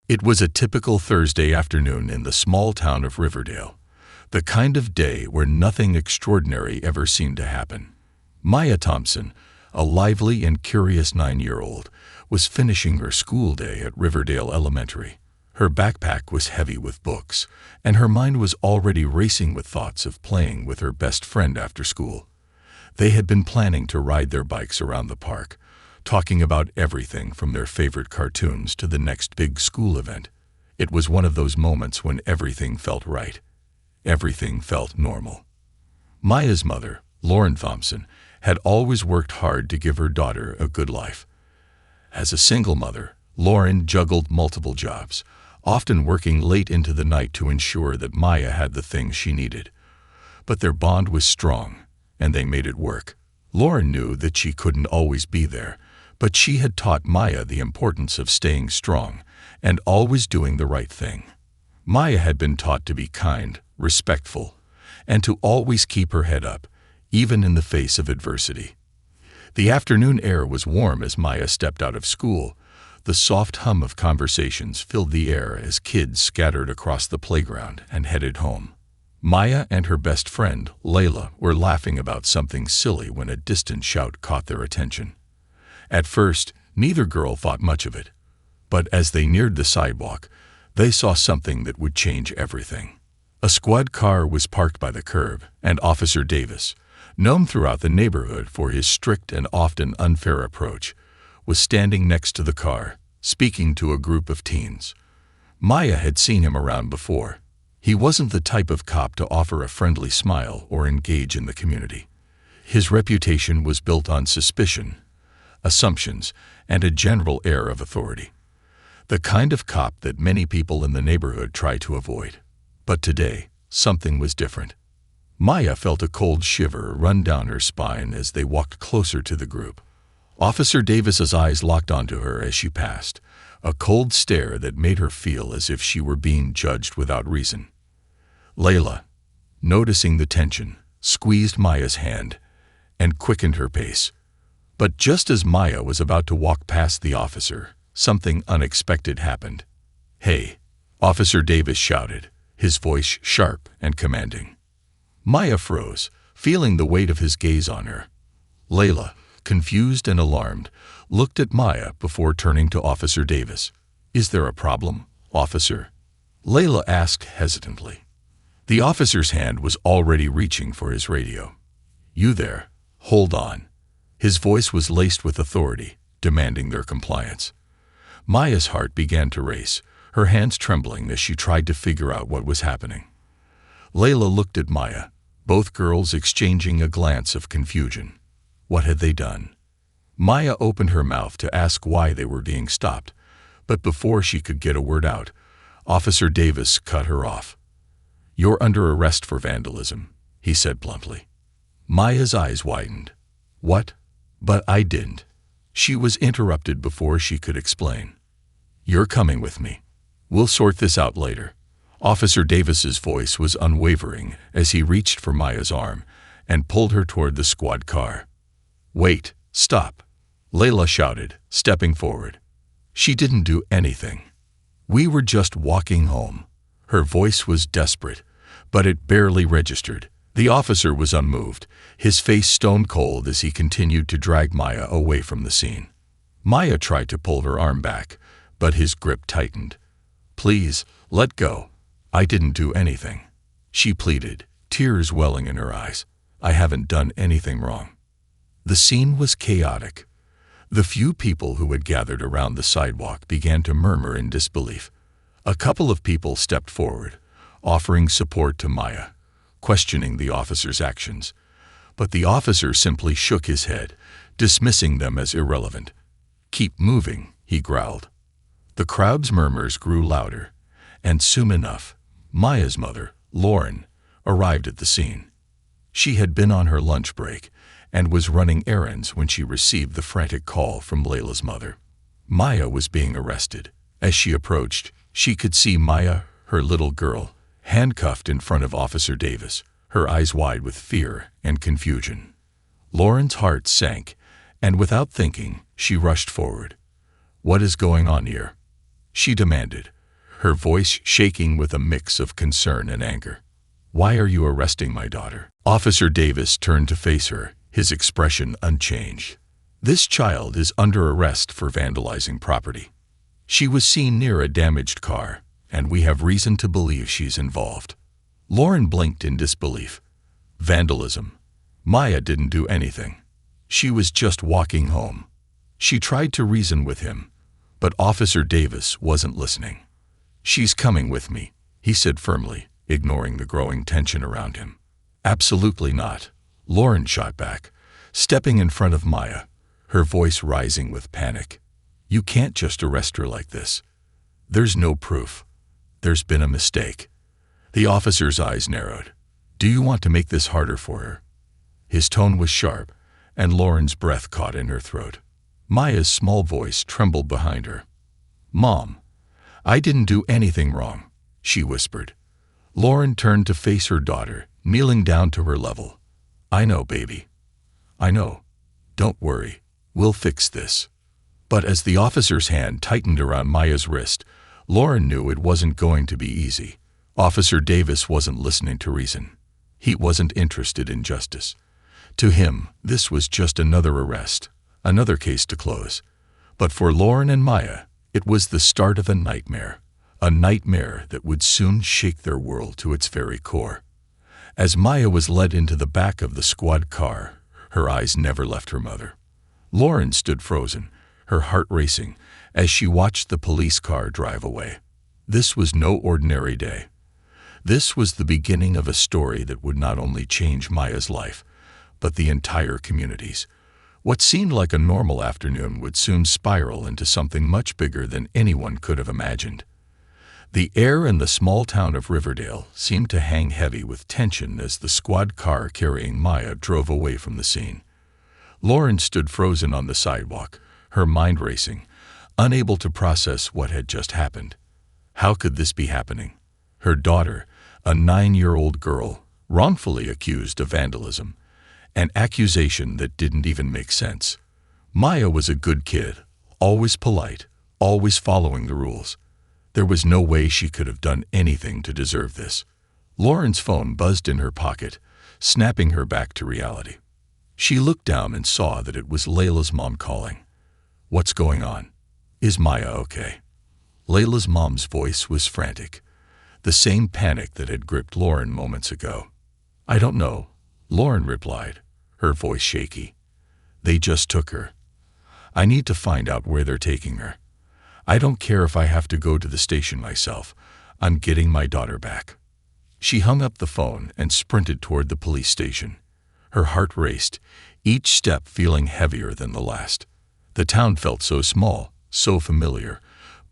It was a typical Thursday afternoon in the small town of Riverdale, the kind of day where nothing extraordinary ever seemed to happen. Maya Thompson, a lively and curious 9-year-old, was finishing her school day at Riverdale Elementary. Her backpack was heavy with books, and her mind was already racing with thoughts of playing with her best friend after school. They had been planning to ride their bikes around the park, talking about everything from their favorite cartoons to the next big school event. It was one of those moments when everything felt right. Everything felt normal. Maya's mother, Lauren Thompson, had always worked hard to give her daughter a good life. As a single mother, Lauren juggled multiple jobs, often working late into the night to ensure that Maya had the things she needed. But their bond was strong, and they made it work. Lauren knew that she couldn't always be there, but she had taught Maya the importance of staying strong and always doing the right thing. Maya had been taught to be kind, respectful, and to always keep her head up, even in the face of adversity. The afternoon air was warm as Maya stepped out of school. The soft hum of conversations filled the air as kids scattered across the playground and headed home. Maya and her best friend, Layla, were laughing about something silly when a distant shout caught their attention. At first, neither girl thought much of it, but as they neared the sidewalk, they saw something that would change everything. A squad car was parked by the curb, and Officer Davis, known throughout the neighborhood for his strict and often unfair approach, was standing next to the car, speaking to a group of teens. Maya had seen him around before. He wasn't the type of cop to offer a friendly smile or engage in the community. His reputation was built on suspicion, assumptions, and a general air of authority. The kind of cop that many people in the neighborhood try to avoid. But today, something was different. Maya felt a cold shiver run down her spine as they walked closer to the group. Officer Davis's eyes locked onto her as she passed, a cold stare that made her feel as if she were being judged without reason. Layla, noticing the tension, squeezed Maya's hand and quickened her pace. But just as Maya was about to walk past the officer, something unexpected happened. "Hey!" Officer Davis shouted, his voice sharp and commanding. Maya froze, feeling the weight of his gaze on her. Layla, confused and alarmed, looked at Maya before turning to Officer Davis. "Is there a problem, officer?" Layla asked hesitantly. The officer's hand was already reaching for his radio. "You there? Hold on." His voice was laced with authority, demanding their compliance. Maya's heart began to race, her hands trembling as she tried to figure out what was happening. Layla looked at Maya, both girls exchanging a glance of confusion. What had they done? Maya opened her mouth to ask why they were being stopped, but before she could get a word out, Officer Davis cut her off. "You're under arrest for vandalism," he said bluntly. Maya's eyes widened. "What? But I didn't." She was interrupted before she could explain. "You're coming with me. We'll sort this out later." Officer Davis's voice was unwavering as he reached for Maya's arm and pulled her toward the squad car. "Wait, stop," Layla shouted, stepping forward. "She didn't do anything. We were just walking home." Her voice was desperate, but it barely registered. The officer was unmoved, his face stone cold as he continued to drag Maya away from the scene. Maya tried to pull her arm back, but his grip tightened. "Please, let go. I didn't do anything," she pleaded, tears welling in her eyes. "I haven't done anything wrong." The scene was chaotic. The few people who had gathered around the sidewalk began to murmur in disbelief. A couple of people stepped forward, offering support to Maya, questioning the officer's actions. But the officer simply shook his head, dismissing them as irrelevant. "Keep moving," he growled. The crowd's murmurs grew louder, and soon enough, Maya's mother, Lauren, arrived at the scene. She had been on her lunch break and was running errands when she received the frantic call from Layla's mother. Maya was being arrested. As she approached, she could see Maya, her little girl, handcuffed in front of Officer Davis, her eyes wide with fear and confusion. Lauren's heart sank, and without thinking, she rushed forward. "What is going on here?" she demanded, her voice shaking with a mix of concern and anger. "Why are you arresting my daughter?" Officer Davis turned to face her, his expression unchanged. "This child is under arrest for vandalizing property. She was seen near a damaged car, and we have reason to believe she's involved." Lauren blinked in disbelief. Vandalism? Maya didn't do anything. She was just walking home. She tried to reason with him, but Officer Davis wasn't listening. "She's coming with me," he said firmly, ignoring the growing tension around him. "Absolutely not," Lauren shot back, stepping in front of Maya, her voice rising with panic. "You can't just arrest her like this. There's no proof. There's been a mistake." The officer's eyes narrowed. "Do you want to make this harder for her?" His tone was sharp, and Lauren's breath caught in her throat. Maya's small voice trembled behind her. "Mom, I didn't do anything wrong," she whispered. Lauren turned to face her daughter, kneeling down to her level. "I know, baby. I know. Don't worry. We'll fix this." But as the officer's hand tightened around Maya's wrist, Lauren knew it wasn't going to be easy. Officer Davis wasn't listening to reason. He wasn't interested in justice. To him, this was just another arrest, another case to close. But for Lauren and Maya, it was the start of a nightmare that would soon shake their world to its very core. As Maya was led into the back of the squad car, her eyes never left her mother. Lauren stood frozen, her heart racing, as she watched the police car drive away. This was no ordinary day. This was the beginning of a story that would not only change Maya's life, but the entire community's. What seemed like a normal afternoon would soon spiral into something much bigger than anyone could have imagined. The air in the small town of Riverdale seemed to hang heavy with tension as the squad car carrying Maya drove away from the scene. Lauren stood frozen on the sidewalk, her mind racing, unable to process what had just happened. How could this be happening? Her daughter, a 9-year-old girl, wrongfully accused of vandalism, an accusation that didn't even make sense. Maya was a good kid, always polite, always following the rules. There was no way she could have done anything to deserve this. Lauren's phone buzzed in her pocket, snapping her back to reality. She looked down and saw that it was Layla's mom calling. "What's going on? Is Maya okay?" Layla's mom's voice was frantic, the same panic that had gripped Lauren moments ago. "I don't know," Lauren replied, her voice shaky. "They just took her. I need to find out where they're taking her. I don't care if I have to go to the station myself. I'm getting my daughter back." She hung up the phone and sprinted toward the police station. Her heart raced, each step feeling heavier than the last. The town felt so small, so familiar,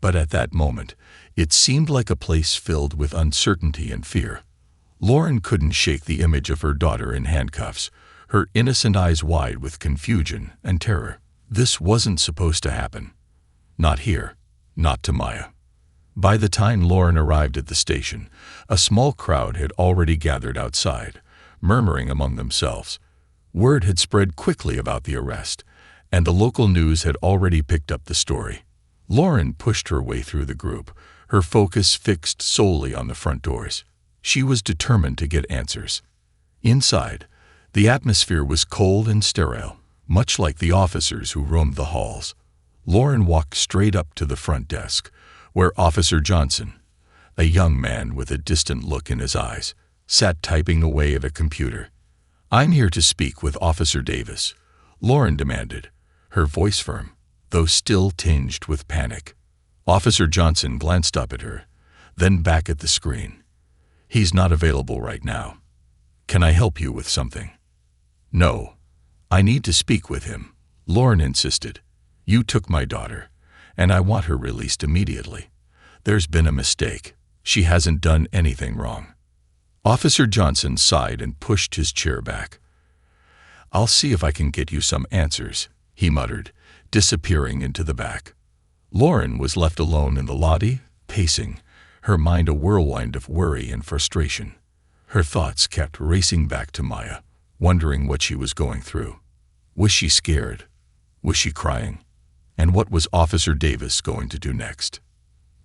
but at that moment, it seemed like a place filled with uncertainty and fear. Lauren couldn't shake the image of her daughter in handcuffs, her innocent eyes wide with confusion and terror. This wasn't supposed to happen. Not here, not to Maya. By the time Lauren arrived at the station, a small crowd had already gathered outside, murmuring among themselves. Word had spread quickly about the arrest, and the local news had already picked up the story. Lauren pushed her way through the group, her focus fixed solely on the front doors. She was determined to get answers. Inside, the atmosphere was cold and sterile, much like the officers who roamed the halls. Lauren walked straight up to the front desk, where Officer Johnson, a young man with a distant look in his eyes, sat typing away at a computer. "I'm here to speak with Officer Davis," Lauren demanded, her voice firm, though still tinged with panic. Officer Johnson glanced up at her, then back at the screen. "He's not available right now. Can I help you with something?" "No. I need to speak with him," Lauren insisted. "You took my daughter, and I want her released immediately. There's been a mistake. She hasn't done anything wrong." Officer Johnson sighed and pushed his chair back. "I'll see if I can get you some answers," he muttered, disappearing into the back. Lauren was left alone in the lobby, pacing, her mind a whirlwind of worry and frustration. Her thoughts kept racing back to Maya, wondering what she was going through. Was she scared? Was she crying? And what was Officer Davis going to do next?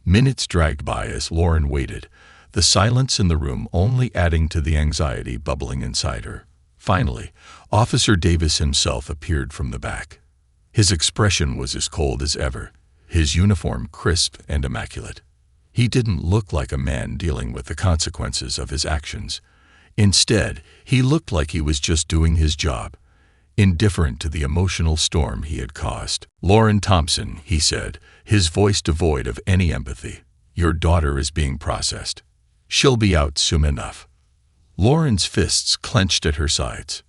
Minutes dragged by as Lauren waited, the silence in the room only adding to the anxiety bubbling inside her. Finally, Officer Davis himself appeared from the back. His expression was as cold as ever, his uniform crisp and immaculate. He didn't look like a man dealing with the consequences of his actions. Instead, he looked like he was just doing his job, indifferent to the emotional storm he had caused. "Lauren Thompson," he said, his voice devoid of any empathy, "your daughter is being processed. She'll be out soon enough." Lauren's fists clenched at her sides.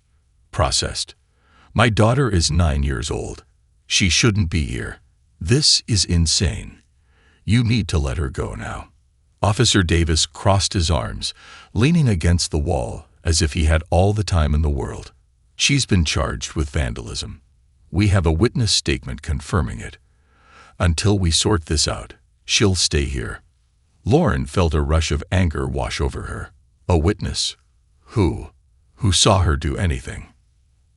"Processed? My daughter is 9 years old. She shouldn't be here. This is insane. You need to let her go now." Officer Davis crossed his arms, leaning against the wall as if he had all the time in the world. "She's been charged with vandalism. We have a witness statement confirming it. Until we sort this out, she'll stay here." Lauren felt a rush of anger wash over her. A witness? Who? Who saw her do anything?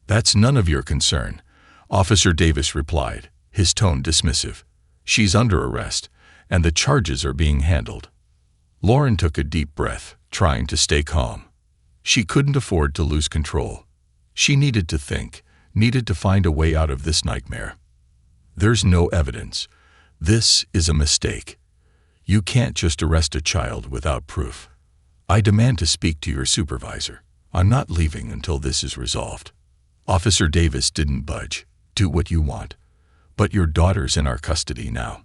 "That's none of your concern," Officer Davis replied, his tone dismissive. "She's under arrest, and the charges are being handled." Lauren took a deep breath, trying to stay calm. She couldn't afford to lose control. She needed to think, needed to find a way out of this nightmare. "There's no evidence. This is a mistake. You can't just arrest a child without proof. I demand to speak to your supervisor. I'm not leaving until this is resolved." Officer Davis didn't budge. "Do what you want. But your daughter's in our custody now.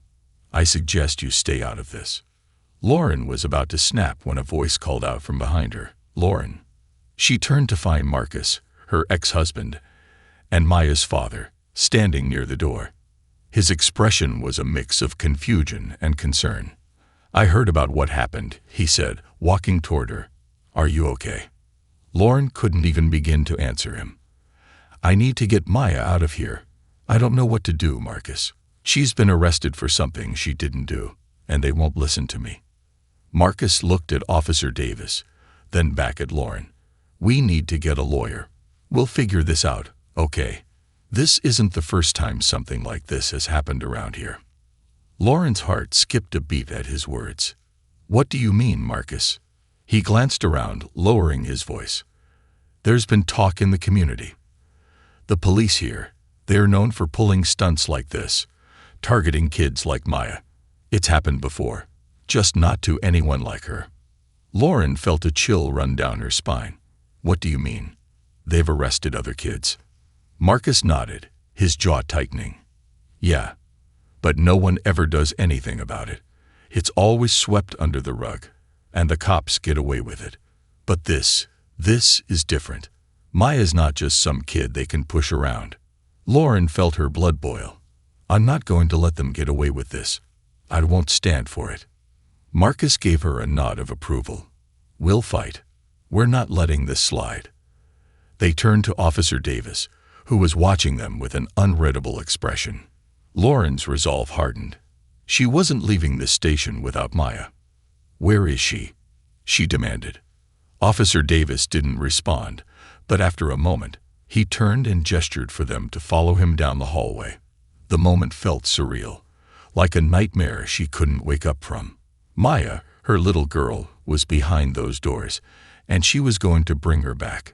I suggest you stay out of this." Lauren was about to snap when a voice called out from behind her, "Lauren." She turned to find Marcus, her ex-husband, and Maya's father, standing near the door. His expression was a mix of confusion and concern. "I heard about what happened," he said, walking toward her. "Are you okay?" Lauren couldn't even begin to answer him. "I need to get Maya out of here. I don't know what to do, Marcus. She's been arrested for something she didn't do, and they won't listen to me." Marcus looked at Officer Davis, then back at Lauren. "We need to get a lawyer. We'll figure this out, okay? This isn't the first time something like this has happened around here." Lauren's heart skipped a beat at his words. "What do you mean, Marcus?" He glanced around, lowering his voice. "There's been talk in the community. The police here, they're known for pulling stunts like this, targeting kids like Maya. It's happened before, just not to anyone like her." Lauren felt a chill run down her spine. "What do you mean? They've arrested other kids?" Marcus nodded, his jaw tightening. "Yeah, but no one ever does anything about it. It's always swept under the rug, and the cops get away with it. But this is different. Maya's not just some kid they can push around." Lauren felt her blood boil. "I'm not going to let them get away with this. I won't stand for it." Marcus gave her a nod of approval. "We'll fight. We're not letting this slide." They turned to Officer Davis, who was watching them with an unreadable expression. Lauren's resolve hardened. She wasn't leaving this station without Maya. "Where is she?" she demanded. Officer Davis didn't respond, but after a moment, he turned and gestured for them to follow him down the hallway. The moment felt surreal, like a nightmare she couldn't wake up from. Maya, her little girl, was behind those doors, and she was going to bring her back.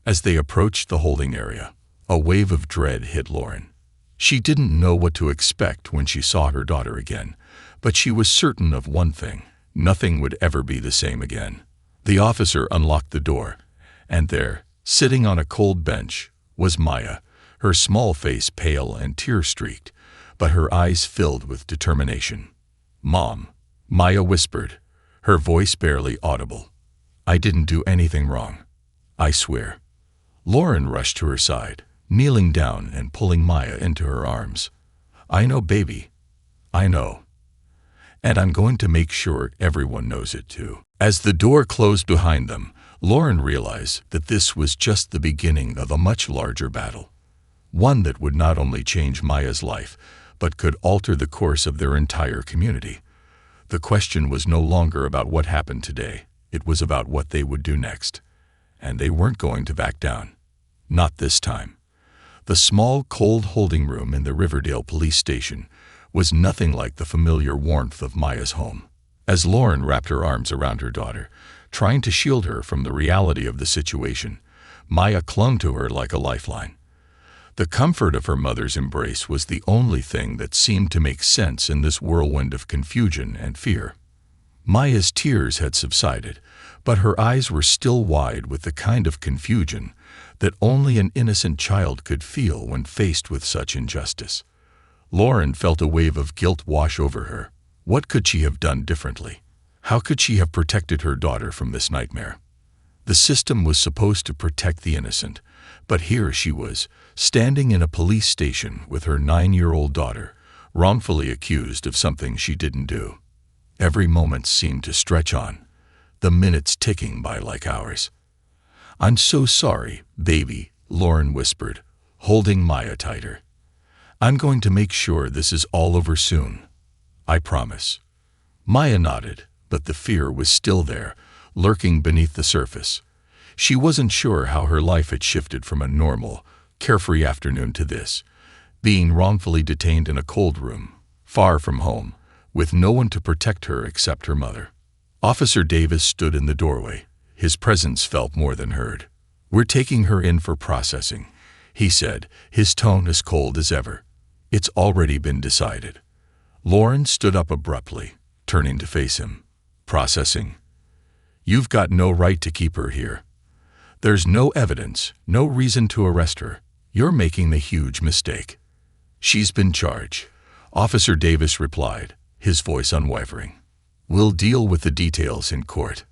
As they approached the holding area, a wave of dread hit Lauren. She didn't know what to expect when she saw her daughter again, but she was certain of one thing: nothing would ever be the same again. The officer unlocked the door, and there, sitting on a cold bench, was Maya, her small face pale and tear-streaked, but her eyes filled with determination. "Mom," Maya whispered, her voice barely audible. "I didn't do anything wrong. I swear." Lauren rushed to her side, kneeling down and pulling Maya into her arms. "I know, baby. I know. And I'm going to make sure everyone knows it too." As the door closed behind them, Lauren realized that this was just the beginning of a much larger battle. One that would not only change Maya's life, but could alter the course of their entire community. The question was no longer about what happened today. It was about what they would do next. And they weren't going to back down. Not this time. The small, cold holding room in the Riverdale police station, was nothing like the familiar warmth of Maya's home. As Lauren wrapped her arms around her daughter, trying to shield her from the reality of the situation, Maya clung to her like a lifeline. The comfort of her mother's embrace was the only thing that seemed to make sense in this whirlwind of confusion and fear. Maya's tears had subsided, but her eyes were still wide with the kind of confusion that only an innocent child could feel when faced with such injustice. Lauren felt a wave of guilt wash over her. What could she have done differently? How could she have protected her daughter from this nightmare? The system was supposed to protect the innocent, but here she was, standing in a police station with her 9-year-old daughter, wrongfully accused of something she didn't do. Every moment seemed to stretch on, the minutes ticking by like hours. "I'm so sorry, baby," Lauren whispered, holding Maya tighter. "I'm going to make sure this is all over soon. I promise." Maya nodded, but the fear was still there, lurking beneath the surface. She wasn't sure how her life had shifted from a normal, carefree afternoon to this, being wrongfully detained in a cold room, far from home, with no one to protect her except her mother. Officer Davis stood in the doorway. His presence felt more than heard. "We're taking her in for processing," he said, his tone as cold as ever. "It's already been decided." Lauren stood up abruptly, turning to face him. "Processing? You've got no right to keep her here. There's no evidence, no reason to arrest her. You're making a huge mistake." "She's been charged," Officer Davis replied, his voice unwavering. "We'll deal with the details in court."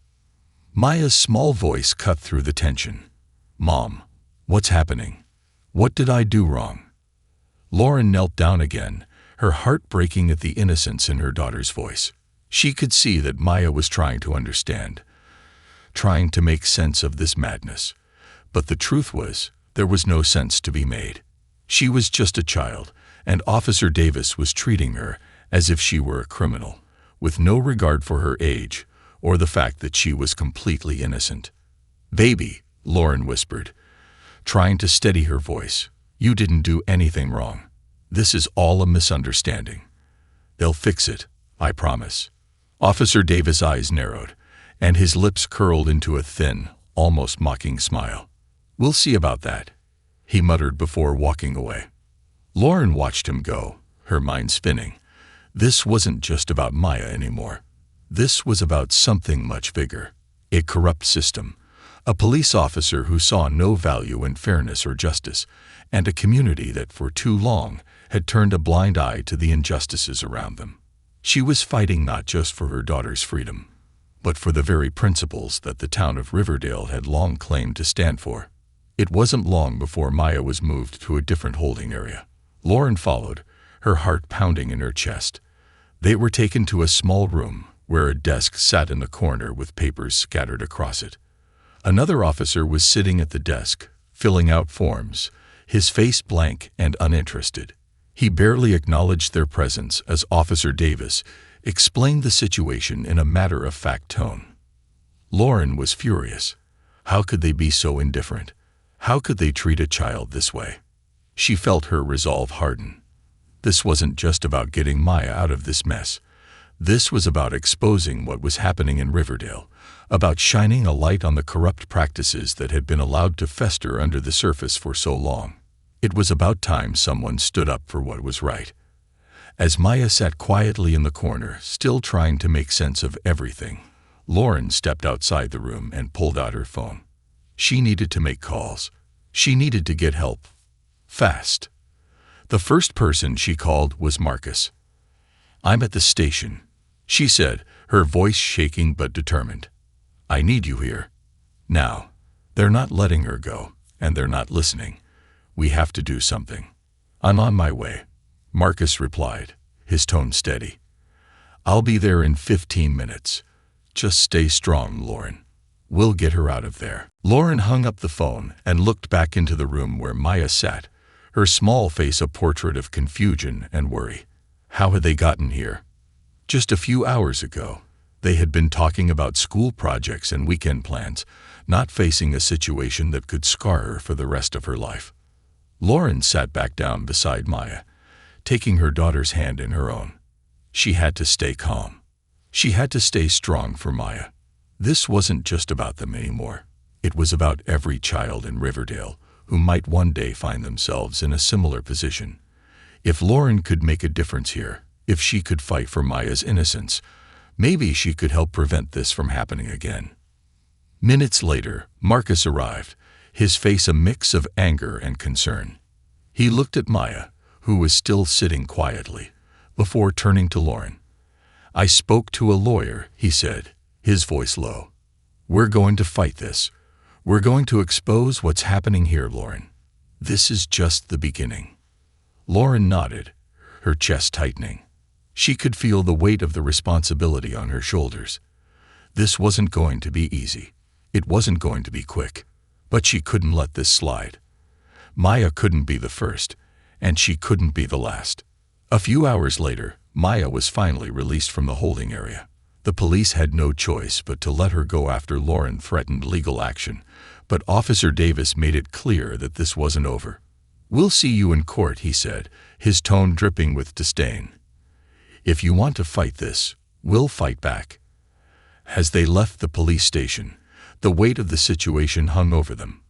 Maya's small voice cut through the tension. "Mom, what's happening? What did I do wrong?" Lauren knelt down again, her heart breaking at the innocence in her daughter's voice. She could see that Maya was trying to understand, trying to make sense of this madness. But the truth was, there was no sense to be made. She was just a child, and Officer Davis was treating her as if she were a criminal, with no regard for her age or the fact that she was completely innocent. "Baby," Lauren whispered, trying to steady her voice, "you didn't do anything wrong. This is all a misunderstanding. They'll fix it, I promise." Officer Davis' eyes narrowed, and his lips curled into a thin, almost mocking smile. "We'll see about that," he muttered before walking away. Lauren watched him go, her mind spinning. This wasn't just about Maya anymore. This was about something much bigger. A corrupt system, a police officer who saw no value in fairness or justice, and a community that for too long had turned a blind eye to the injustices around them. She was fighting not just for her daughter's freedom, but for the very principles that the town of Riverdale had long claimed to stand for. It wasn't long before Maya was moved to a different holding area. Lauren followed, her heart pounding in her chest. They were taken to a small room where a desk sat in the corner with papers scattered across it. Another officer was sitting at the desk, filling out forms, his face blank and uninterested. He barely acknowledged their presence as Officer Davis explained the situation in a matter-of-fact tone. Lauren was furious. How could they be so indifferent? How could they treat a child this way? She felt her resolve harden. This wasn't just about getting Maya out of this mess. This was about exposing what was happening in Riverdale, about shining a light on the corrupt practices that had been allowed to fester under the surface for so long. It was about time someone stood up for what was right. As Maya sat quietly in the corner, still trying to make sense of everything, Lauren stepped outside the room and pulled out her phone. She needed to make calls. She needed to get help. Fast. The first person she called was Marcus. "I'm at the station," she said, her voice shaking but determined. "I need you here. Now." "They're not letting her go, and they're not listening. We have to do something." "I'm on my way," Marcus replied, his tone steady. "I'll be there in 15 minutes. Just stay strong, Lauren. We'll get her out of there." Lauren hung up the phone and looked back into the room where Maya sat, her small face a portrait of confusion and worry. How had they gotten here? Just a few hours ago, they had been talking about school projects and weekend plans, not facing a situation that could scar her for the rest of her life. Lauren sat back down beside Maya, taking her daughter's hand in her own. She had to stay calm. She had to stay strong for Maya. This wasn't just about them anymore. It was about every child in Riverdale who might one day find themselves in a similar position. If Lauren could make a difference here, if she could fight for Maya's innocence, maybe she could help prevent this from happening again. Minutes later, Marcus arrived, his face a mix of anger and concern. He looked at Maya, who was still sitting quietly, before turning to Lauren. "I spoke to a lawyer," he said, his voice low. "We're going to fight this. We're going to expose what's happening here, Lauren. This is just the beginning." Lauren nodded, her chest tightening. She could feel the weight of the responsibility on her shoulders. This wasn't going to be easy. It wasn't going to be quick. But she couldn't let this slide. Maya couldn't be the first, and she couldn't be the last. A few hours later, Maya was finally released from the holding area. The police had no choice but to let her go after Lauren threatened legal action, but Officer Davis made it clear that this wasn't over. "We'll see you in court," he said, his tone dripping with disdain. "If you want to fight this, we'll fight back." As they left the police station, the weight of the situation hung over them.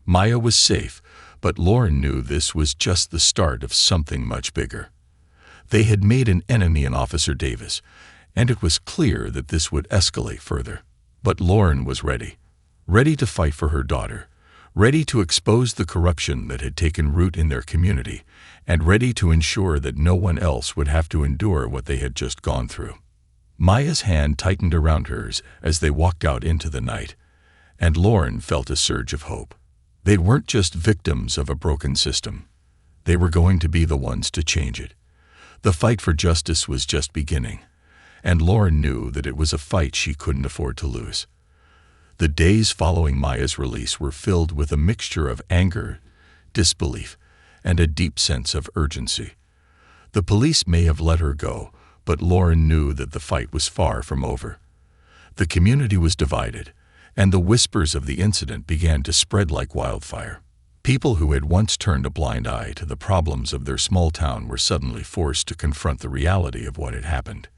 Maya was safe, but Lauren knew this was just the start of something much bigger. They had made an enemy in Officer Davis, and it was clear that this would escalate further. But Lauren was ready to fight for her daughter, ready to expose the corruption that had taken root in their community, and ready to ensure that no one else would have to endure what they had just gone through. Maya's hand tightened around hers as they walked out into the night, and Lauren felt a surge of hope. They weren't just victims of a broken system. They were going to be the ones to change it. The fight for justice was just beginning, and Lauren knew that it was a fight she couldn't afford to lose. The days following Maya's release were filled with a mixture of anger, disbelief, and a deep sense of urgency. The police may have let her go, but Lauren knew that the fight was far from over. The community was divided, and the whispers of the incident began to spread like wildfire. People who had once turned a blind eye to the problems of their small town were suddenly forced to confront the reality of what had happened.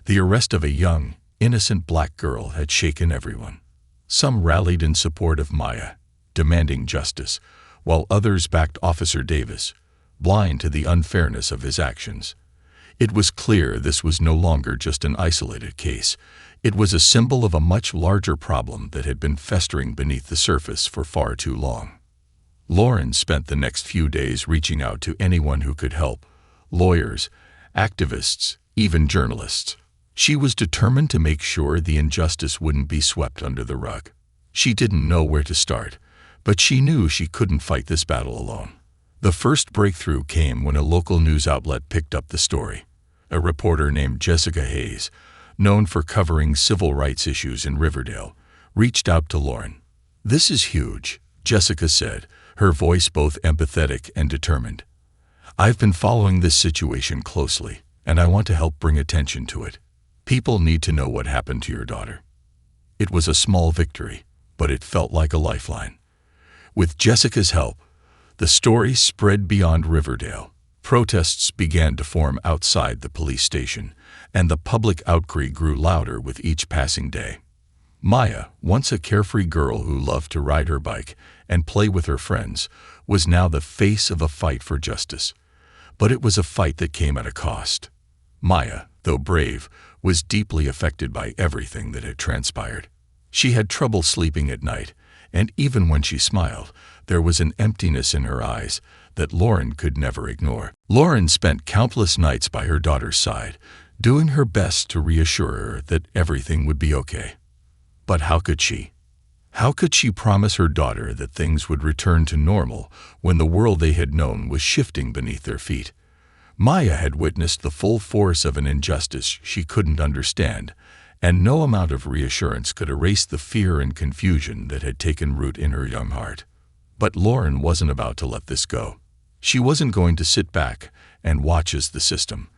The arrest of a young, innocent black girl had shaken everyone. Some rallied in support of Maya, demanding justice, while others backed Officer Davis, blind to the unfairness of his actions. It was clear this was no longer just an isolated case. It was a symbol of a much larger problem that had been festering beneath the surface for far too long. Lauren spent the next few days reaching out to anyone who could help: lawyers, activists, even journalists. She was determined to make sure the injustice wouldn't be swept under the rug. She didn't know where to start, but she knew she couldn't fight this battle alone. The first breakthrough came when a local news outlet picked up the story. A reporter named Jessica Hayes, known for covering civil rights issues in Riverdale, reached out to Lauren. "This is huge," Jessica said, her voice both empathetic and determined. "I've been following this situation closely, and I want to help bring attention to it. People need to know what happened to your daughter." It was a small victory, but it felt like a lifeline. With Jessica's help, the story spread beyond Riverdale. Protests began to form outside the police station, and the public outcry grew louder with each passing day. Maya, once a carefree girl who loved to ride her bike and play with her friends, was now the face of a fight for justice. But it was a fight that came at a cost. Maya, though brave, was deeply affected by everything that had transpired. She had trouble sleeping at night, and even when she smiled, there was an emptiness in her eyes that Lauren could never ignore. Lauren spent countless nights by her daughter's side, doing her best to reassure her that everything would be okay. But how could she? How could she promise her daughter that things would return to normal when the world they had known was shifting beneath their feet? Maya had witnessed the full force of an injustice she couldn't understand, and no amount of reassurance could erase the fear and confusion that had taken root in her young heart. But Lauren wasn't about to let this go. She wasn't going to sit back and watch as the system,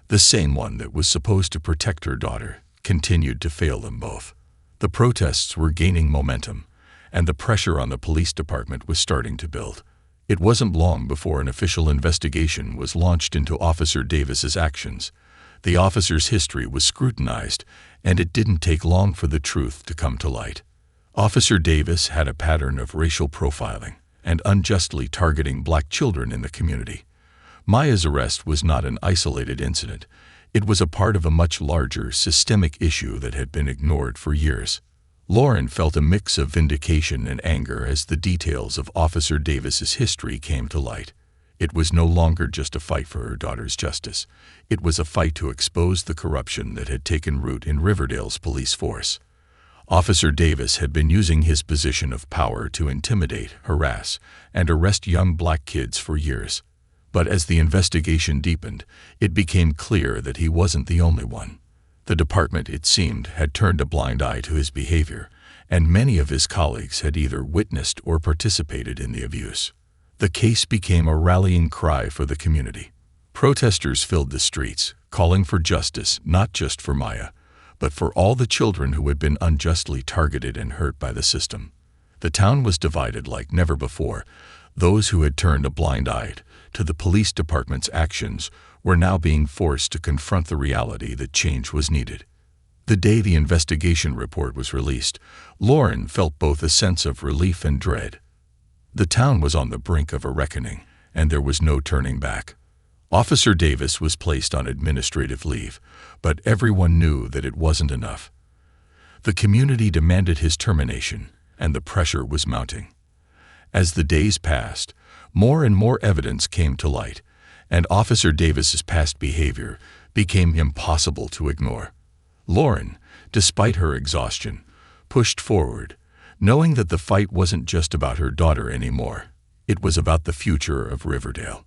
the same one that was supposed to protect her daughter, continued to fail them both. The protests were gaining momentum, and the pressure on the police department was starting to build. It wasn't long before an official investigation was launched into Officer Davis's actions. The officer's history was scrutinized, and it didn't take long for the truth to come to light. Officer Davis had a pattern of racial profiling and unjustly targeting black children in the community. Maya's arrest was not an isolated incident. It was a part of a much larger, systemic issue that had been ignored for years. Lauren felt a mix of vindication and anger as the details of Officer Davis's history came to light. It was no longer just a fight for her daughter's justice. It was a fight to expose the corruption that had taken root in Riverdale's police force. Officer Davis had been using his position of power to intimidate, harass, and arrest young black kids for years. But as the investigation deepened, it became clear that he wasn't the only one. The department, it seemed, had turned a blind eye to his behavior, and many of his colleagues had either witnessed or participated in the abuse. The case became a rallying cry for the community. Protesters filled the streets, calling for justice not just for Maya, but for all the children who had been unjustly targeted and hurt by the system. The town was divided like never before. Those who had turned a blind eye to the police department's actions were now being forced to confront the reality that change was needed. The day the investigation report was released, Lauren felt both a sense of relief and dread. The town was on the brink of a reckoning, and there was no turning back. Officer Davis was placed on administrative leave, but everyone knew that it wasn't enough. The community demanded his termination, and the pressure was mounting. As the days passed, more and more evidence came to light, and Officer Davis's past behavior became impossible to ignore. Lauren, despite her exhaustion, pushed forward, knowing that the fight wasn't just about her daughter anymore. It was about the future of Riverdale.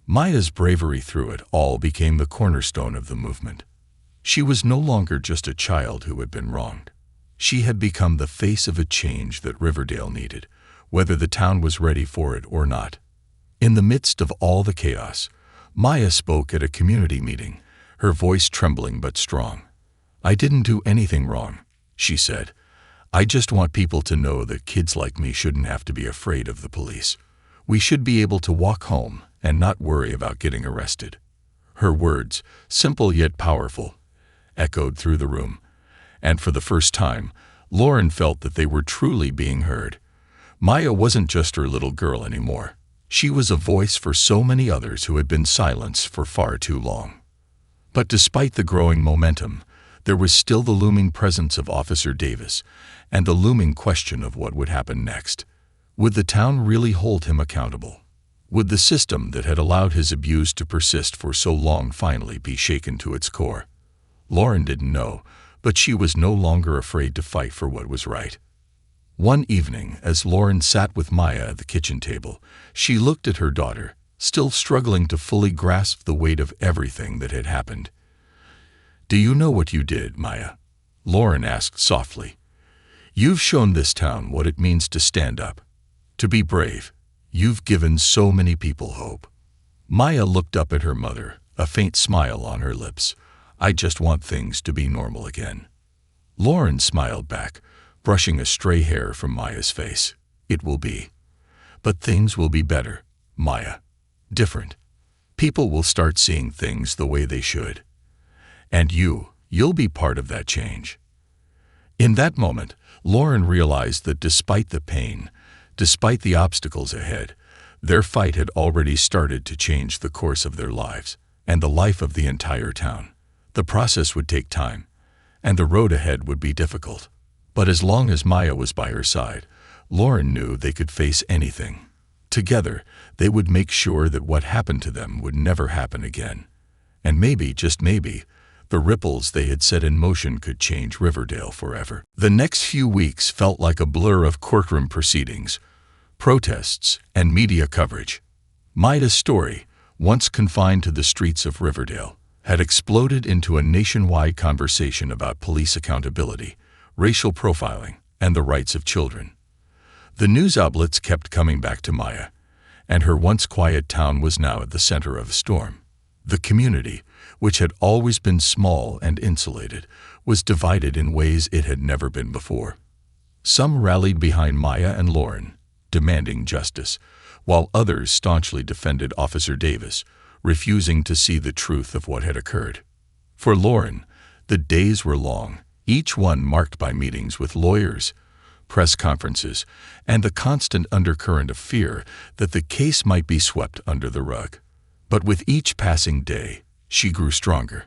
Maya's bravery through it all became the cornerstone of the movement. She was no longer just a child who had been wronged. She had become the face of a change that Riverdale needed, whether the town was ready for it or not. In the midst of all the chaos, Maya spoke at a community meeting, her voice trembling but strong. "I didn't do anything wrong," she said. "I just want people to know that kids like me shouldn't have to be afraid of the police. We should be able to walk home and not worry about getting arrested." Her words, simple yet powerful, echoed through the room, and for the first time, Lauren felt that they were truly being heard. Maya wasn't just her little girl anymore. She was a voice for so many others who had been silenced for far too long. But despite the growing momentum, there was still the looming presence of Officer Davis and the looming question of what would happen next. Would the town really hold him accountable? Would the system that had allowed his abuse to persist for so long finally be shaken to its core? Lauren didn't know, but she was no longer afraid to fight for what was right. One evening, as Lauren sat with Maya at the kitchen table, she looked at her daughter, still struggling to fully grasp the weight of everything that had happened. "Do you know what you did, Maya?" Lauren asked softly. "You've shown this town what it means to stand up, to be brave. You've given so many people hope." Maya looked up at her mother, a faint smile on her lips. "I just want things to be normal again." Lauren smiled back, brushing a stray hair from Maya's face. "It will be. But things will be better, Maya. Different. People will start seeing things the way they should. And you'll be part of that change." In that moment, Lauren realized that despite the pain, despite the obstacles ahead, their fight had already started to change the course of their lives and the life of the entire town. The process would take time, and the road ahead would be difficult. But as long as Maya was by her side, Lauren knew they could face anything. Together, they would make sure that what happened to them would never happen again. And maybe, just maybe, the ripples they had set in motion could change Riverdale forever. The next few weeks felt like a blur of courtroom proceedings, protests, and media coverage. Maya's story, once confined to the streets of Riverdale, had exploded into a nationwide conversation about police accountability, racial profiling, and the rights of children. The news outlets kept coming back to Maya, and her once quiet town was now at the center of a storm. The community, which had always been small and insulated, was divided in ways it had never been before. Some rallied behind Maya and Lauren, demanding justice, while others staunchly defended Officer Davis, refusing to see the truth of what had occurred. For Lauren, the days were long, each one marked by meetings with lawyers, press conferences, and the constant undercurrent of fear that the case might be swept under the rug. But with each passing day, she grew stronger.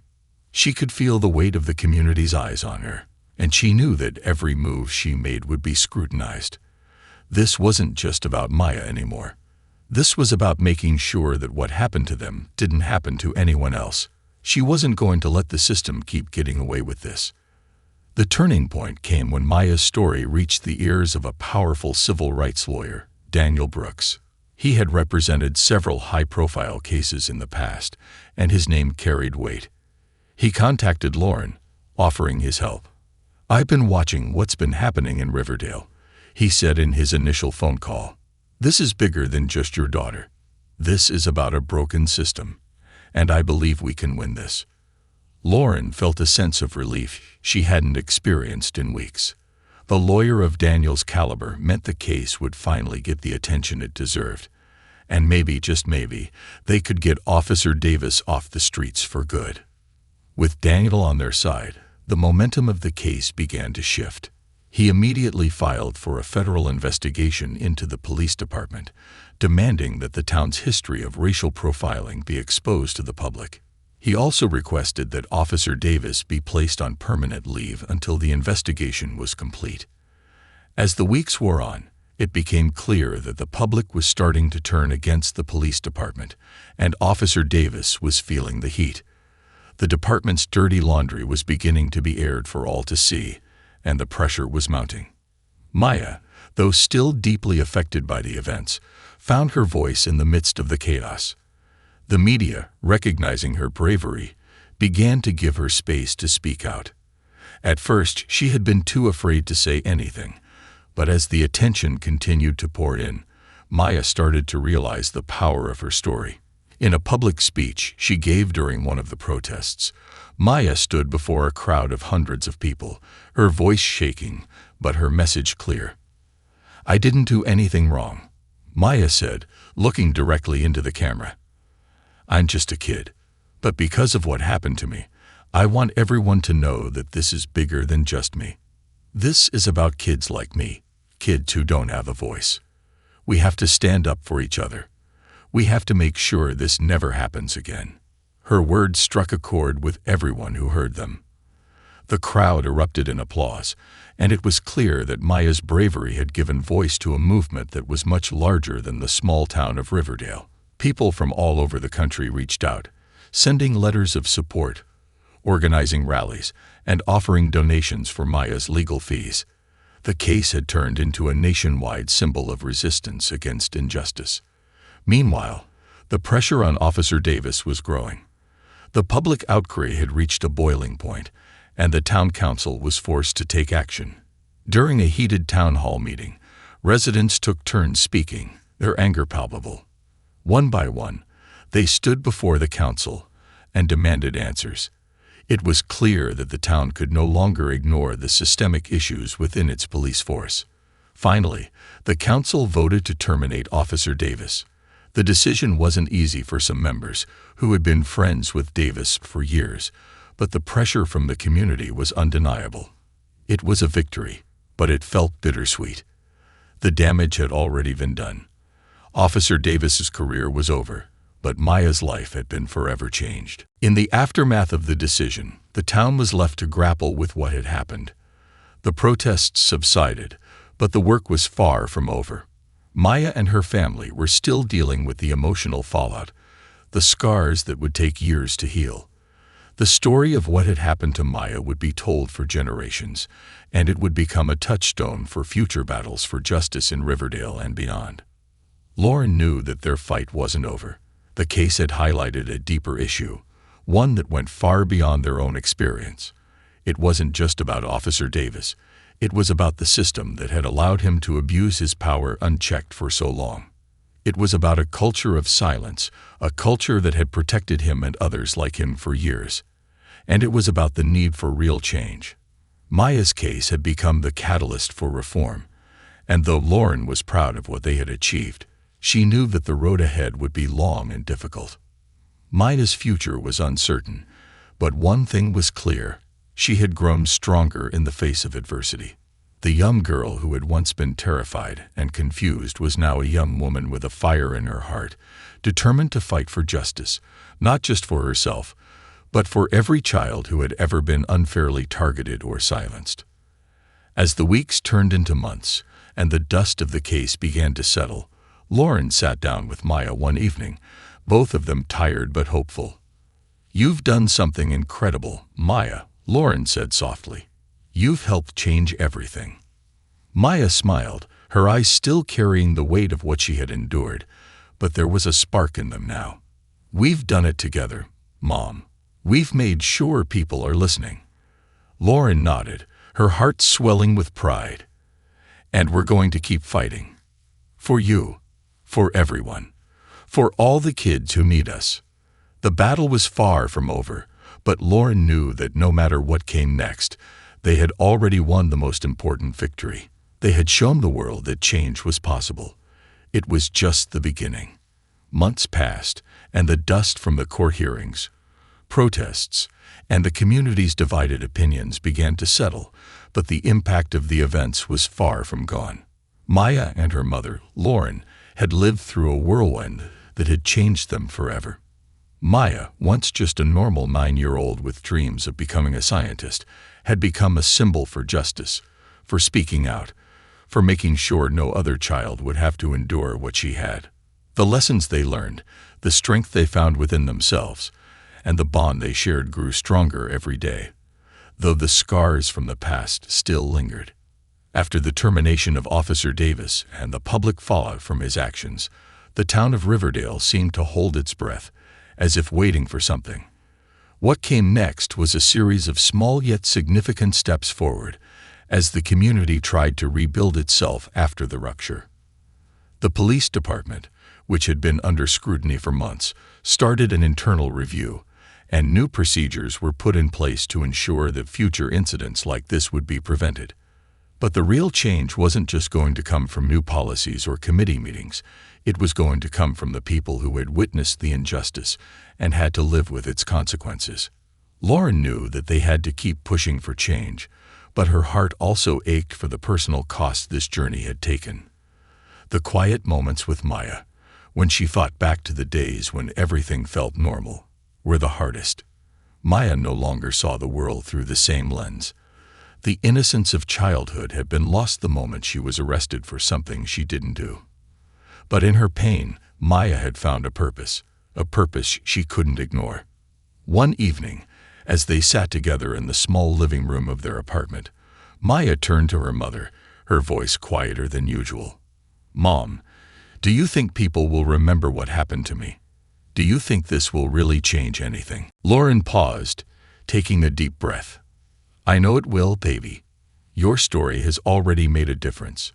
She could feel the weight of the community's eyes on her, and she knew that every move she made would be scrutinized. This wasn't just about Maya anymore. This was about making sure that what happened to them didn't happen to anyone else. She wasn't going to let the system keep getting away with this. The turning point came when Maya's story reached the ears of a powerful civil rights lawyer, Daniel Brooks. He had represented several high-profile cases in the past, and his name carried weight. He contacted Lauren, offering his help. "I've been watching what's been happening in Riverdale," he said in his initial phone call. "This is bigger than just your daughter. This is about a broken system, and I believe we can win this." Lauren felt a sense of relief she hadn't experienced in weeks. The lawyer of Daniel's caliber meant the case would finally get the attention it deserved. And maybe, just maybe, they could get Officer Davis off the streets for good. With Daniel on their side, the momentum of the case began to shift. He immediately filed for a federal investigation into the police department, demanding that the town's history of racial profiling be exposed to the public. He also requested that Officer Davis be placed on permanent leave until the investigation was complete. As the weeks wore on, it became clear that the public was starting to turn against the police department, and Officer Davis was feeling the heat. The department's dirty laundry was beginning to be aired for all to see, and the pressure was mounting. Maya, though still deeply affected by the events, found her voice in the midst of the chaos. The media, recognizing her bravery, began to give her space to speak out. At first, she had been too afraid to say anything, but as the attention continued to pour in, Maya started to realize the power of her story. In a public speech she gave during one of the protests, Maya stood before a crowd of hundreds of people, her voice shaking, but her message clear. "I didn't do anything wrong," Maya said, looking directly into the camera. "I'm just a kid, but because of what happened to me, I want everyone to know that this is bigger than just me. This is about kids like me, kids who don't have a voice. We have to stand up for each other. We have to make sure this never happens again." Her words struck a chord with everyone who heard them. The crowd erupted in applause, and it was clear that Maya's bravery had given voice to a movement that was much larger than the small town of Riverdale. People from all over the country reached out, sending letters of support, organizing rallies, and offering donations for Maya's legal fees. The case had turned into a nationwide symbol of resistance against injustice. Meanwhile, the pressure on Officer Davis was growing. The public outcry had reached a boiling point, and the town council was forced to take action. During a heated town hall meeting, residents took turns speaking, their anger palpable. One by one, they stood before the council and demanded answers. It was clear that the town could no longer ignore the systemic issues within its police force. Finally, the council voted to terminate Officer Davis. The decision wasn't easy for some members who had been friends with Davis for years, but the pressure from the community was undeniable. It was a victory, but it felt bittersweet. The damage had already been done. Officer Davis's career was over, but Maya's life had been forever changed. In the aftermath of the decision, the town was left to grapple with what had happened. The protests subsided, but the work was far from over. Maya and her family were still dealing with the emotional fallout, the scars that would take years to heal. The story of what had happened to Maya would be told for generations, and it would become a touchstone for future battles for justice in Riverdale and beyond. Lauren knew that their fight wasn't over. The case had highlighted a deeper issue, one that went far beyond their own experience. It wasn't just about Officer Davis. It was about the system that had allowed him to abuse his power unchecked for so long. It was about a culture of silence, a culture that had protected him and others like him for years. And it was about the need for real change. Maya's case had become the catalyst for reform, and though Lauren was proud of what they had achieved, She knew that the road ahead would be long and difficult. Maya's future was uncertain, but one thing was clear: she had grown stronger in the face of adversity. The young girl who had once been terrified and confused was now a young woman with a fire in her heart, determined to fight for justice, not just for herself, but for every child who had ever been unfairly targeted or silenced. As the weeks turned into months and the dust of the case began to settle, Lauren sat down with Maya one evening, both of them tired but hopeful. "You've done something incredible, Maya," Lauren said softly. "You've helped change everything." Maya smiled, her eyes still carrying the weight of what she had endured, but there was a spark in them now. "We've done it together, Mom. We've made sure people are listening." Lauren nodded, her heart swelling with pride. "And we're going to keep fighting. For you, for everyone, for all the kids who need us." The battle was far from over, but Lauren knew that no matter what came next, they had already won the most important victory. They had shown the world that change was possible. It was just the beginning. Months passed, and the dust from the court hearings, protests, and the community's divided opinions began to settle, but the impact of the events was far from gone. Maya and her mother, Lauren, had lived through a whirlwind that had changed them forever. Maya, once just a normal 9-year-old with dreams of becoming a scientist, had become a symbol for justice, for speaking out, for making sure no other child would have to endure what she had. The lessons they learned, the strength they found within themselves, and the bond they shared grew stronger every day, though the scars from the past still lingered. After the termination of Officer Davis and the public fallout from his actions, the town of Riverdale seemed to hold its breath, as if waiting for something. What came next was a series of small yet significant steps forward, as the community tried to rebuild itself after the rupture. The police department, which had been under scrutiny for months, started an internal review, and new procedures were put in place to ensure that future incidents like this would be prevented. But the real change wasn't just going to come from new policies or committee meetings. It was going to come from the people who had witnessed the injustice and had to live with its consequences. Lauren knew that they had to keep pushing for change, but her heart also ached for the personal cost this journey had taken. The quiet moments with Maya, when she thought back to the days when everything felt normal, were the hardest. Maya no longer saw the world through the same lens. The innocence of childhood had been lost the moment she was arrested for something she didn't do. But in her pain, Maya had found a purpose she couldn't ignore. One evening, as they sat together in the small living room of their apartment, Maya turned to her mother, her voice quieter than usual. "Mom, do you think people will remember what happened to me? Do you think this will really change anything?" Lauren paused, taking a deep breath. "I know it will, baby. Your story has already made a difference.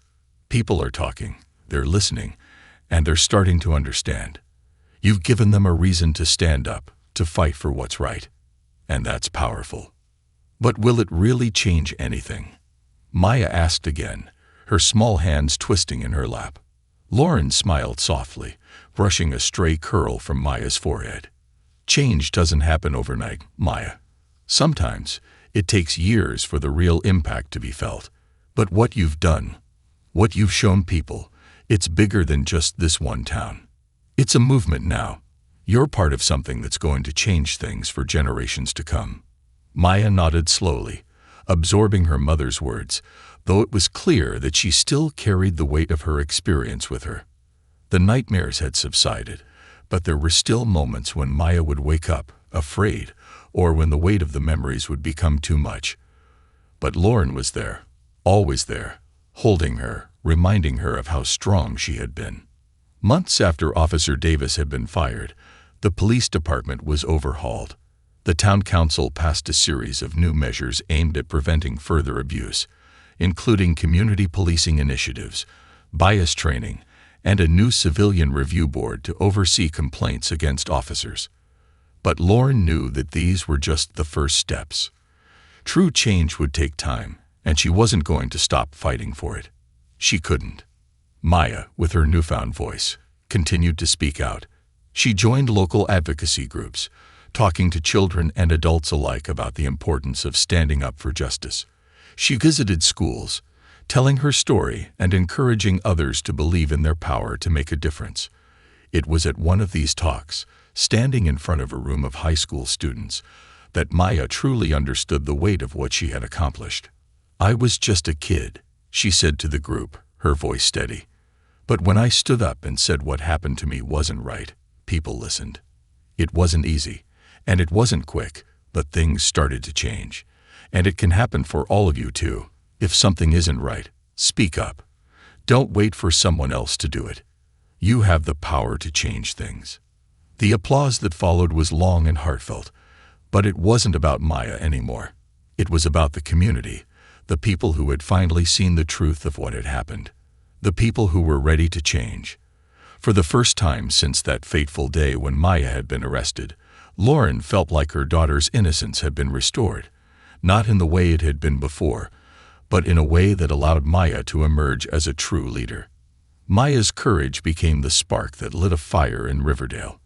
People are talking, they're listening, and they're starting to understand. You've given them a reason to stand up, to fight for what's right. And that's powerful. But will it really change anything?" Maya asked again, her small hands twisting in her lap. Lauren smiled softly, brushing a stray curl from Maya's forehead. "Change doesn't happen overnight, Maya. Sometimes it takes years for the real impact to be felt. But what you've done, what you've shown people, it's bigger than just this one town. It's a movement now. You're part of something that's going to change things for generations to come." Maya nodded slowly, absorbing her mother's words, though it was clear that she still carried the weight of her experience with her. The nightmares had subsided, but there were still moments when Maya would wake up, afraid, or when the weight of the memories would become too much. But Lauren was there, always there, holding her, reminding her of how strong she had been. Months after Officer Davis had been fired, the police department was overhauled. The town council passed a series of new measures aimed at preventing further abuse, including community policing initiatives, bias training, and a new civilian review board to oversee complaints against officers. But Lauren knew that these were just the first steps. True change would take time, and she wasn't going to stop fighting for it. She couldn't. Maya, with her newfound voice, continued to speak out. She joined local advocacy groups, talking to children and adults alike about the importance of standing up for justice. She visited schools, telling her story and encouraging others to believe in their power to make a difference. It was at one of these talks, standing in front of a room of high school students, that Maya truly understood the weight of what she had accomplished. "I was just a kid," she said to the group, her voice steady. "But when I stood up and said what happened to me wasn't right, people listened. It wasn't easy, and it wasn't quick, but things started to change. And it can happen for all of you too. If something isn't right, speak up. Don't wait for someone else to do it. You have the power to change things." The applause that followed was long and heartfelt, but it wasn't about Maya anymore. It was about the community, the people who had finally seen the truth of what had happened, the people who were ready to change. For the first time since that fateful day when Maya had been arrested, Lauren felt like her daughter's innocence had been restored, not in the way it had been before, but in a way that allowed Maya to emerge as a true leader. Maya's courage became the spark that lit a fire in Riverdale.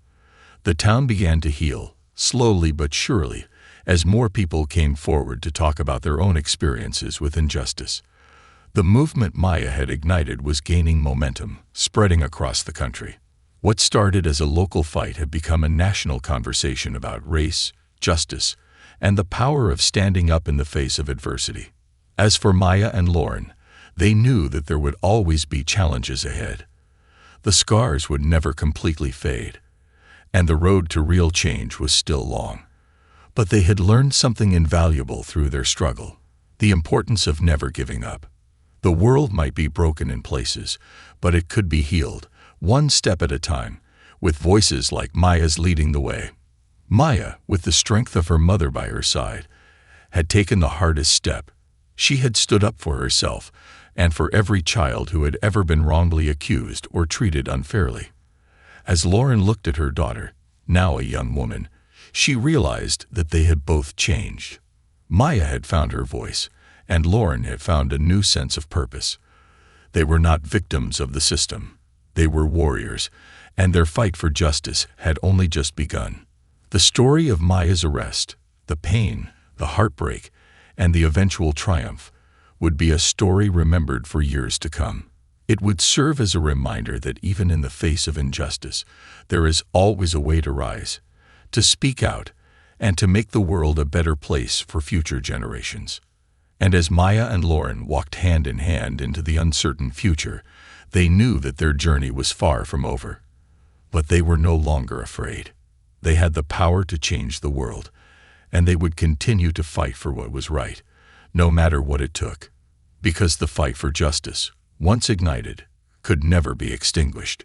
The town began to heal, slowly but surely, as more people came forward to talk about their own experiences with injustice. The movement Maya had ignited was gaining momentum, spreading across the country. What started as a local fight had become a national conversation about race, justice, and the power of standing up in the face of adversity. As for Maya and Lauren, they knew that there would always be challenges ahead. The scars would never completely fade, and the road to real change was still long. But they had learned something invaluable through their struggle: the importance of never giving up. The world might be broken in places, but it could be healed, one step at a time, with voices like Maya's leading the way. Maya, with the strength of her mother by her side, had taken the hardest step. She had stood up for herself and for every child who had ever been wrongly accused or treated unfairly. As Lauren looked at her daughter, now a young woman, she realized that they had both changed. Maya had found her voice, and Lauren had found a new sense of purpose. They were not victims of the system. They were warriors, and their fight for justice had only just begun. The story of Maya's arrest, the pain, the heartbreak, and the eventual triumph would be a story remembered for years to come. It would serve as a reminder that even in the face of injustice, there is always a way to rise, to speak out, and to make the world a better place for future generations. And as Maya and Lauren walked hand in hand into the uncertain future, they knew that their journey was far from over. But they were no longer afraid. They had the power to change the world, and they would continue to fight for what was right, no matter what it took, because the fight for justice, once ignited, could never be extinguished.